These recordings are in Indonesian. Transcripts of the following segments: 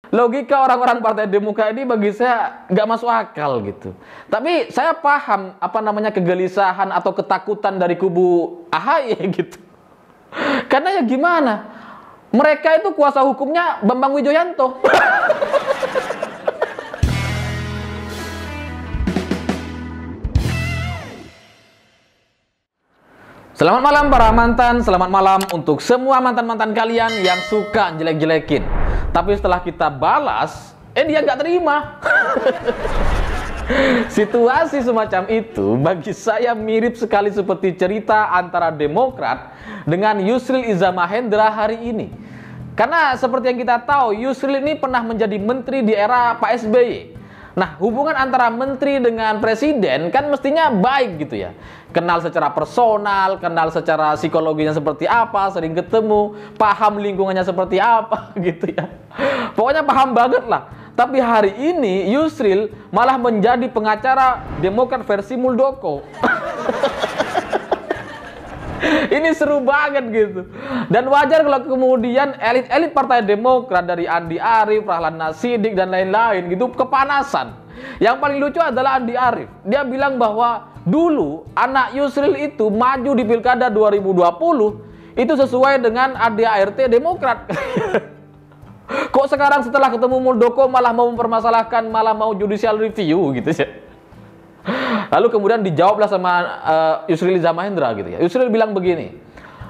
Logika orang-orang Partai Demokrat ini bagi saya nggak masuk akal gitu. Tapi saya paham apa namanya kegelisahan atau ketakutan dari kubu AHY gitu. Karena ya gimana? Mereka itu kuasa hukumnya Bambang Wijoyanto. Selamat malam para mantan, selamat malam untuk semua mantan-mantan kalian yang suka jelek-jelekin. Tapi setelah kita balas, dia nggak terima. Situasi semacam itu bagi saya mirip sekali seperti cerita antara Demokrat dengan Yusril Iza Mahendra hari ini. Karena seperti yang kita tahu, Yusril ini pernah menjadi menteri di era Pak SBY. Nah, hubungan antara menteri dengan presiden kan mestinya baik gitu ya. Kenal secara personal, kenal secara psikologinya seperti apa, sering ketemu, paham lingkungannya seperti apa gitu ya. Pokoknya paham banget lah. Tapi hari ini Yusril malah menjadi pengacara Demokrat versi Muldoko. Ini seru banget gitu. Dan wajar kalau kemudian elit-elit Partai Demokrat dari Andi Arief, Rahlan Nasidik dan lain-lain gitu kepanasan. Yang paling lucu adalah Andi Arief. Dia bilang bahwa dulu anak Yusril itu maju di Pilkada 2020 itu sesuai dengan ADART Demokrat. Kok sekarang setelah ketemu Muldoko malah mau mempermasalahkan, malah mau judicial review gitu ya. Lalu kemudian dijawablah sama Yusril Iza Mahendra gitu ya. Yusril bilang begini,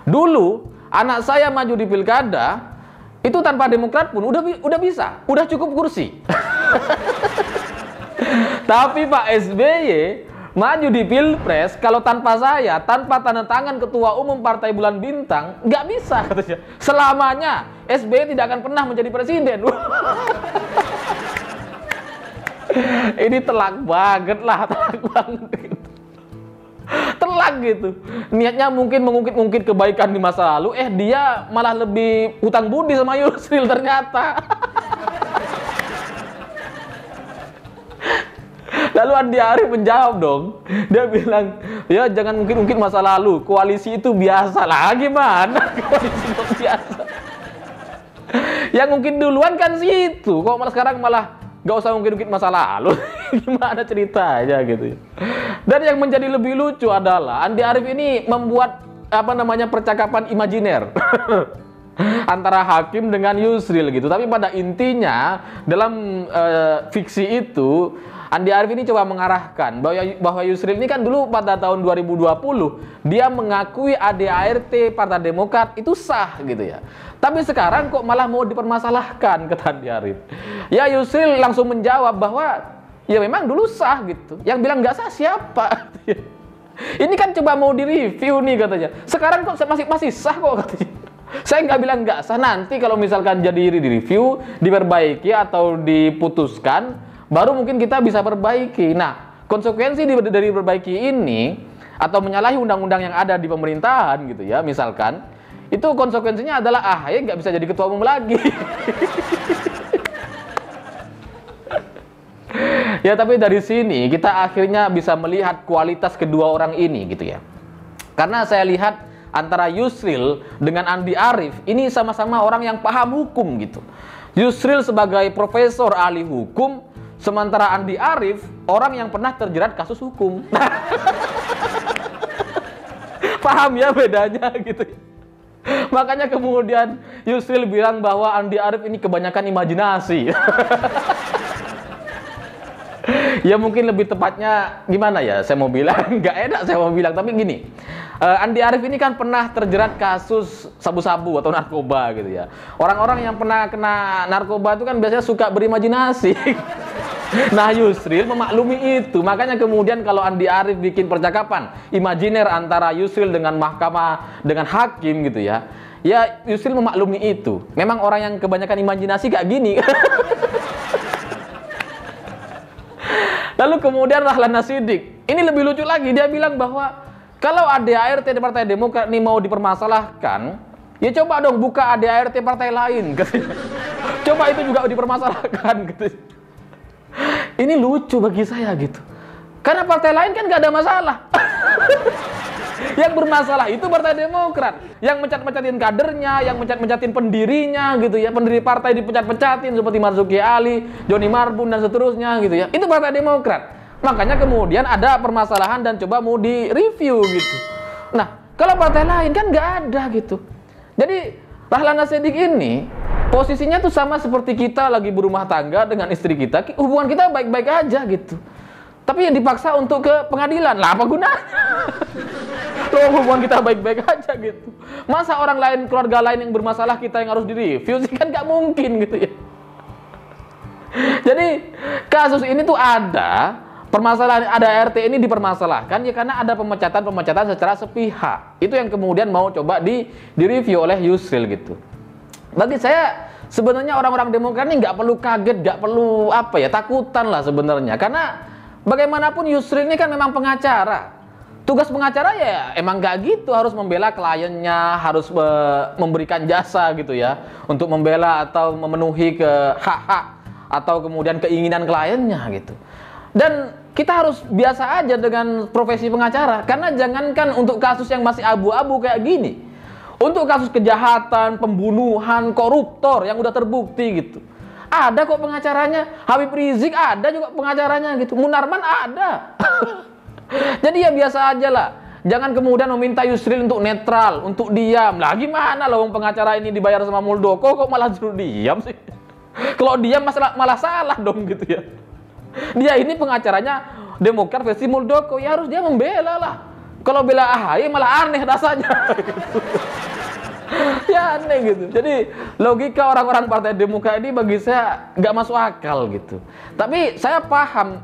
dulu anak saya maju di pilkada itu tanpa Demokrat pun udah bisa, udah cukup kursi. Tapi Pak SBY maju di pilpres kalau tanpa saya, tanpa tanda tangan ketua umum Partai Bulan Bintang, nggak bisa katanya. Selamanya SBY tidak akan pernah menjadi presiden. Ini telak banget lah, telak banget gitu. Telak gitu. Niatnya mungkin mengungkit-ungkit kebaikan di masa lalu, dia malah lebih hutang budi sama Yusril ternyata. Lalu Andi Arief menjawab dong. Dia bilang, ya jangan mungkin-ungkit masa lalu, koalisi itu biasa lah. Gimana? Koalisi itu biasa. Yang mungkin duluan kan situ, kok malah sekarang malah gak usah mungkin-mungkin masa lalu. Gimana ceritanya gitu. Dan yang menjadi lebih lucu adalah Andi Arief ini membuat percakapan imajiner antara Hakim dengan Yusril gitu. Tapi pada intinya dalam fiksi itu Andi Arief ini coba mengarahkan bahwa Yusril ini kan dulu pada tahun 2020 dia mengakui ADART Partai Demokrat itu sah gitu ya. Tapi sekarang kok malah mau dipermasalahkan, kata Andi Arief. Ya Yusril langsung menjawab bahwa ya memang dulu sah gitu. Yang bilang nggak sah siapa? Ini kan coba mau direview nih katanya. Sekarang kok masih sah kok katanya. Saya nggak bilang nggak sah, nanti kalau misalkan jadi direview, diperbaiki atau diputuskan, baru mungkin kita bisa perbaiki. Nah, konsekuensi dari perbaiki ini atau menyalahi undang-undang yang ada di pemerintahan gitu ya, misalkan, itu konsekuensinya adalah AHY nggak bisa jadi ketua umum lagi. Ya, tapi dari sini kita akhirnya bisa melihat kualitas kedua orang ini gitu ya. Karena saya lihat antara Yusril dengan Andi Arief ini sama-sama orang yang paham hukum gitu. Yusril sebagai profesor ahli hukum, sementara Andi Arief orang yang pernah terjerat kasus hukum. Paham ya bedanya gitu. Makanya kemudian Yusril bilang bahwa Andi Arief ini kebanyakan imajinasi. Ya mungkin lebih tepatnya gimana ya, saya mau bilang nggak enak saya mau bilang, tapi gini, Andi Arief ini kan pernah terjerat kasus sabu-sabu atau narkoba gitu ya. Orang-orang yang pernah kena narkoba itu kan biasanya suka berimajinasi. Nah Yusril memaklumi itu, makanya kemudian kalau Andi Arief bikin percakapan imajiner antara Yusril dengan mahkamah, dengan hakim gitu ya, ya Yusril memaklumi itu. Memang orang yang kebanyakan imajinasi kayak gini. Lalu kemudian Rahlan Nasidik, ini lebih lucu lagi, dia bilang bahwa kalau ADART di Partai Demokrat ini mau dipermasalahkan, ya coba dong buka ADART partai lain. Coba itu juga dipermasalahkan. Ini lucu bagi saya gitu. Karena partai lain kan nggak ada masalah. Yang bermasalah itu Partai Demokrat. Yang mencat-mencatin kadernya, yang mencat-mencatin pendirinya gitu ya. Pendiri partai dipecat-pecatin seperti Marzuki Ali, Joni Marbun dan seterusnya gitu ya. Itu Partai Demokrat. Makanya kemudian ada permasalahan dan coba mau di-review gitu. Nah, kalau partai lain kan nggak ada gitu. Jadi Rahlana Shediq ini posisinya tuh sama seperti kita lagi berumah tangga dengan istri kita. Hubungan kita baik-baik aja gitu. Tapi yang dipaksa untuk ke pengadilan, lah apa gunanya? Loh, hubungan kita baik-baik aja gitu. Masa orang lain, keluarga lain yang bermasalah kita yang harus direview sih, kan nggak mungkin gitu ya. Jadi kasus ini tuh ada permasalahan, ada RT ini dipermasalahkan ya karena ada pemecatan secara sepihak. Itu yang kemudian mau coba direview oleh Yusril gitu. Bagi saya sebenarnya orang-orang Demokrat ini nggak perlu kaget, nggak perlu takutan lah sebenarnya. Karena bagaimanapun Yusril ini kan memang pengacara. Tugas pengacara ya emang nggak gitu, harus membela kliennya, harus memberikan jasa gitu ya untuk membela atau memenuhi ke hak-hak atau kemudian keinginan kliennya gitu. Dan kita harus biasa aja dengan profesi pengacara. Karena jangankan untuk kasus yang masih abu-abu kayak gini, untuk kasus kejahatan, pembunuhan, koruptor yang udah terbukti gitu, ada kok pengacaranya. Habib Rizik ada juga pengacaranya gitu. Munarman ada. Jadi ya biasa aja lah. Jangan kemudian meminta Yusril untuk netral, untuk diam. Lah gimana loh pengacara ini dibayar sama Muldoko kok malah suruh diam sih? Kalau diam malah salah dong gitu ya. Dia ini pengacaranya Demokrat versi Muldoko, ya harus dia membela lah. Kalau bela AHY malah aneh rasanya gitu. Ya aneh gitu. Jadi logika orang-orang Partai Demokrat ini bagi saya nggak masuk akal gitu. Tapi saya paham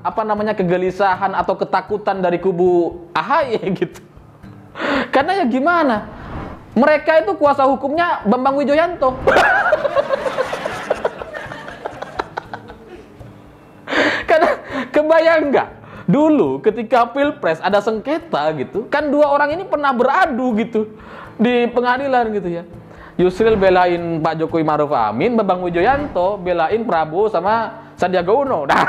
kegelisahan atau ketakutan dari kubu AHY gitu. Karena ya gimana? Mereka itu kuasa hukumnya Bambang Wijoyanto. Karena kebayang nggak? Dulu ketika Pilpres ada sengketa gitu, kan dua orang ini pernah beradu gitu di pengadilan gitu ya. Yusril belain Pak Jokowi Maruf Amin, Bambang Wijoyanto belain Prabowo sama Sandiaga Uno. Nah.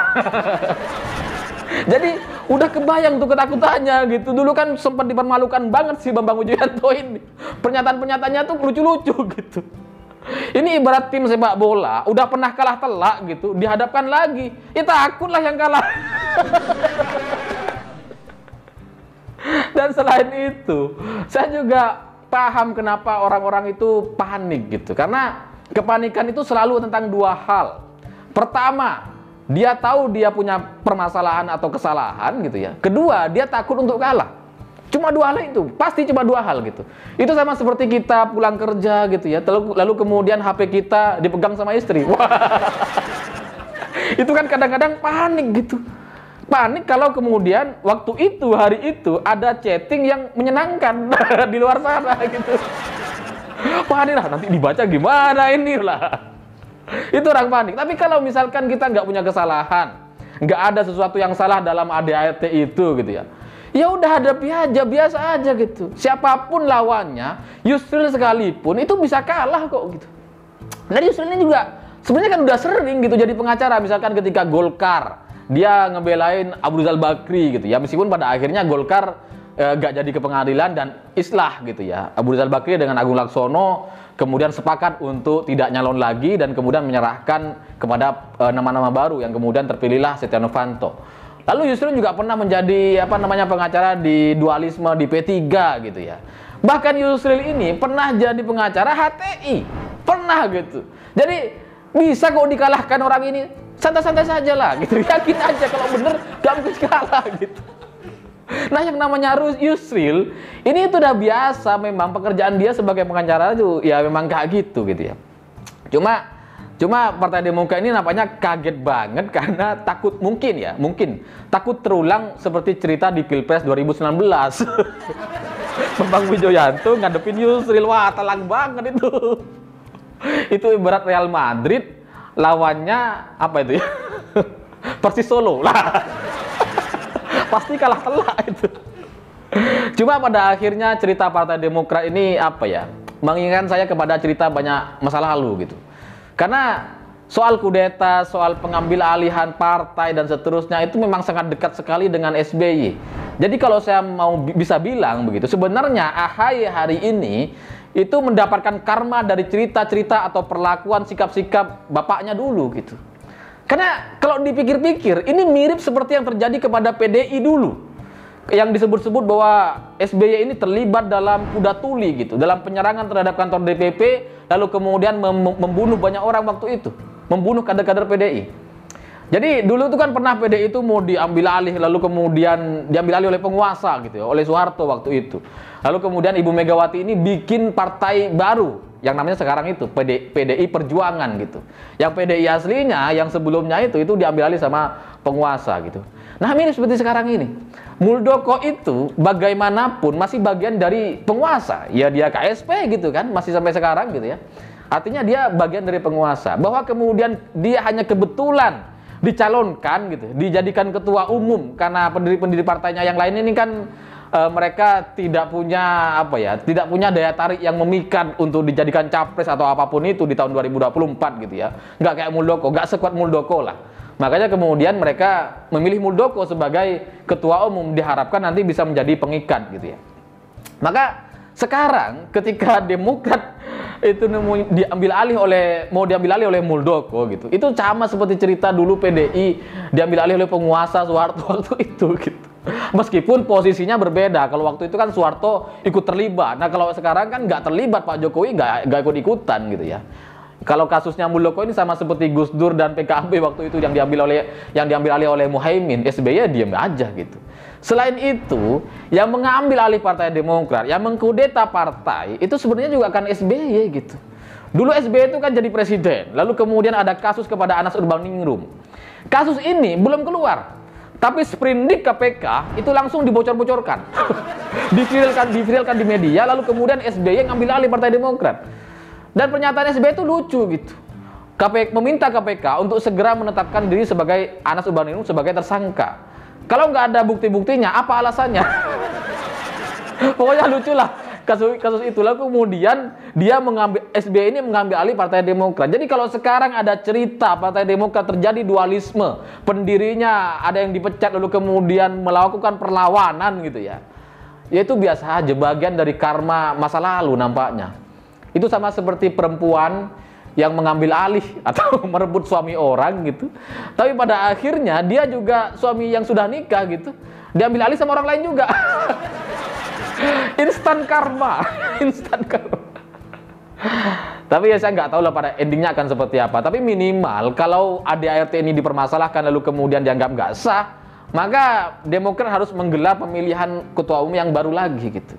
Jadi udah kebayang tuh ketakutannya gitu. Dulu kan sempat dipermalukan banget sih Bambang Wijoyanto ini. Pernyataan-pernyataannya tuh lucu-lucu gitu. Ini ibarat tim sepak bola, udah pernah kalah telak gitu, dihadapkan lagi, ya takutlah yang kalah. Dan selain itu, saya juga paham kenapa orang-orang itu panik gitu. Karena kepanikan itu selalu tentang dua hal. Pertama, dia tahu dia punya permasalahan atau kesalahan gitu ya. Kedua, dia takut untuk kalah. Cuma dua hal itu, pasti cuma dua hal gitu. Itu sama seperti kita pulang kerja gitu ya, lalu kemudian HP kita dipegang sama istri. Wah. Itu kan kadang-kadang panik gitu. Panik kalau kemudian waktu itu, hari itu ada chatting yang menyenangkan di luar sana gitu. Panik lah, nanti dibaca gimana ini lah. Itu orang panik. Tapi kalau misalkan kita nggak punya kesalahan, nggak ada sesuatu yang salah dalam ADART itu gitu ya, ya udah hadapi aja, biasa aja gitu. Siapapun lawannya, Yusril sekalipun itu bisa kalah kok gitu. Dan Yusril ini juga sebenarnya kan udah sering gitu jadi pengacara. Misalkan ketika Golkar, dia ngebelain Abu Rizal Bakri gitu ya. Meskipun pada akhirnya Golkar gak jadi ke pengadilan dan islah gitu ya. Abu Rizal Bakri dengan Agung Laksono kemudian sepakat untuk tidak nyalon lagi dan kemudian menyerahkan kepada nama-nama baru yang kemudian terpilihlah Setia Novanto. Lalu Yusril juga pernah menjadi pengacara di dualisme di P3 gitu ya. Bahkan Yusril ini pernah jadi pengacara HTI. Pernah gitu. Jadi bisa kok dikalahkan orang ini. Santai-santai saja lah gitu. Yakin aja kalau bener gak mungkin kalah gitu. Nah yang namanya Yusril ini itu udah biasa, memang pekerjaan dia sebagai pengacara itu ya memang kayak gitu ya. Cuma Partai Demokrat ini nampaknya kaget banget karena takut mungkin takut terulang seperti cerita di Pilpres 2019. Bambang Wijoyanto ngadepin Yusril, wah telang banget itu. Itu ibarat Real Madrid lawannya apa itu ya? Persis Solo lah. Pasti kalah telak itu. Cuma pada akhirnya cerita Partai Demokrat ini mengingatkan saya kepada cerita banyak masa lalu gitu. Karena soal kudeta, soal pengambil alihan partai dan seterusnya itu memang sangat dekat sekali dengan SBY. Jadi kalau saya mau bisa bilang begitu, sebenarnya AHY hari ini itu mendapatkan karma dari cerita-cerita atau perlakuan sikap-sikap bapaknya dulu gitu. Karena kalau dipikir-pikir, ini mirip seperti yang terjadi kepada PDI dulu. Yang disebut-sebut bahwa SBY ini terlibat dalam kuda tuli gitu, dalam penyerangan terhadap kantor DPP, lalu kemudian membunuh banyak orang waktu itu, membunuh kader-kader PDI. Jadi dulu itu kan pernah PDI itu mau diambil alih, lalu kemudian diambil alih oleh penguasa gitu ya, oleh Soeharto waktu itu. Lalu kemudian Ibu Megawati ini bikin partai baru yang namanya sekarang itu PDI Perjuangan gitu. Yang PDI aslinya yang sebelumnya itu diambil alih sama penguasa gitu. Nah, mirip seperti sekarang ini. Muldoko itu bagaimanapun masih bagian dari penguasa. Ya dia KSP gitu kan, masih sampai sekarang gitu ya. Artinya dia bagian dari penguasa. Bahwa kemudian dia hanya kebetulan dicalonkan gitu, dijadikan ketua umum karena pendiri-pendiri partainya yang lain ini kan mereka tidak punya tidak punya daya tarik yang memikat untuk dijadikan capres atau apapun itu di tahun 2024 gitu ya. Nggak kayak Muldoko, nggak sekuat Muldoko lah. Makanya kemudian mereka memilih Muldoko sebagai ketua umum, diharapkan nanti bisa menjadi pengikat gitu ya. Maka sekarang ketika Demokrat itu mau diambil alih oleh Muldoko gitu, itu sama seperti cerita dulu PDI diambil alih oleh penguasa Soeharto waktu itu gitu. Meskipun posisinya berbeda, kalau waktu itu kan Soeharto ikut terlibat, nah kalau sekarang kan nggak terlibat, Pak Jokowi nggak ikut-ikutan gitu ya. Kalau kasusnya Muldoko ini sama seperti Gus Dur dan PKB waktu itu yang diambil alih oleh Muhaimin, SBY diam aja gitu. Selain itu, yang mengambil alih Partai Demokrat, yang mengkudeta partai, itu sebenarnya juga kan SBY gitu. Dulu SBY itu kan jadi presiden, lalu kemudian ada kasus kepada Anas Urbaningrum. Kasus ini belum keluar, tapi sprindik KPK itu langsung dibocor-bocorkan. diviralkan di media, lalu kemudian SBY ngambil alih Partai Demokrat. Dan pernyataan SBY itu lucu gitu. Meminta KPK untuk segera menetapkan diri sebagai Anas Urbaningrum sebagai tersangka. Kalau nggak ada bukti-buktinya, apa alasannya? Pokoknya lucu lah kasus itu. Lalu kemudian SBY ini mengambil alih Partai Demokrat. Jadi kalau sekarang ada cerita Partai Demokrat terjadi dualisme, pendirinya ada yang dipecat lalu kemudian melakukan perlawanan gitu ya. Ya itu biasa aja, bagian dari karma masa lalu nampaknya. Itu sama seperti perempuan yang mengambil alih atau merebut suami orang gitu. Tapi pada akhirnya dia juga suami yang sudah nikah gitu, diambil alih sama orang lain juga. Instan karma, instan karma. Tapi ya saya nggak tahu lah pada endingnya akan seperti apa. Tapi minimal kalau ADART ini dipermasalahkan lalu kemudian dianggap nggak sah, maka Demokrat harus menggelar pemilihan ketua umum yang baru lagi gitu.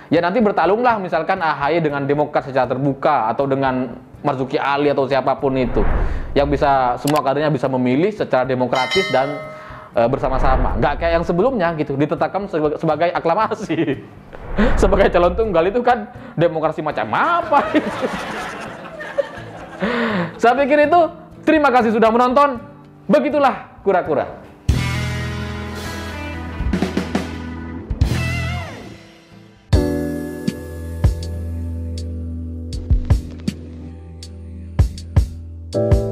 Ya nanti bertarunglah misalkan AHY dengan Demokrat secara terbuka atau dengan Marzuki Ali atau siapapun itu yang bisa semua kadernya bisa memilih secara demokratis dan bersama-sama. Nggak kayak yang sebelumnya gitu, ditetapkan sebagai aklamasi. Sebagai calon tunggal itu kan demokrasi macam apa itu. Saya pikir itu. Terima kasih sudah menonton. Begitulah kura-kura. you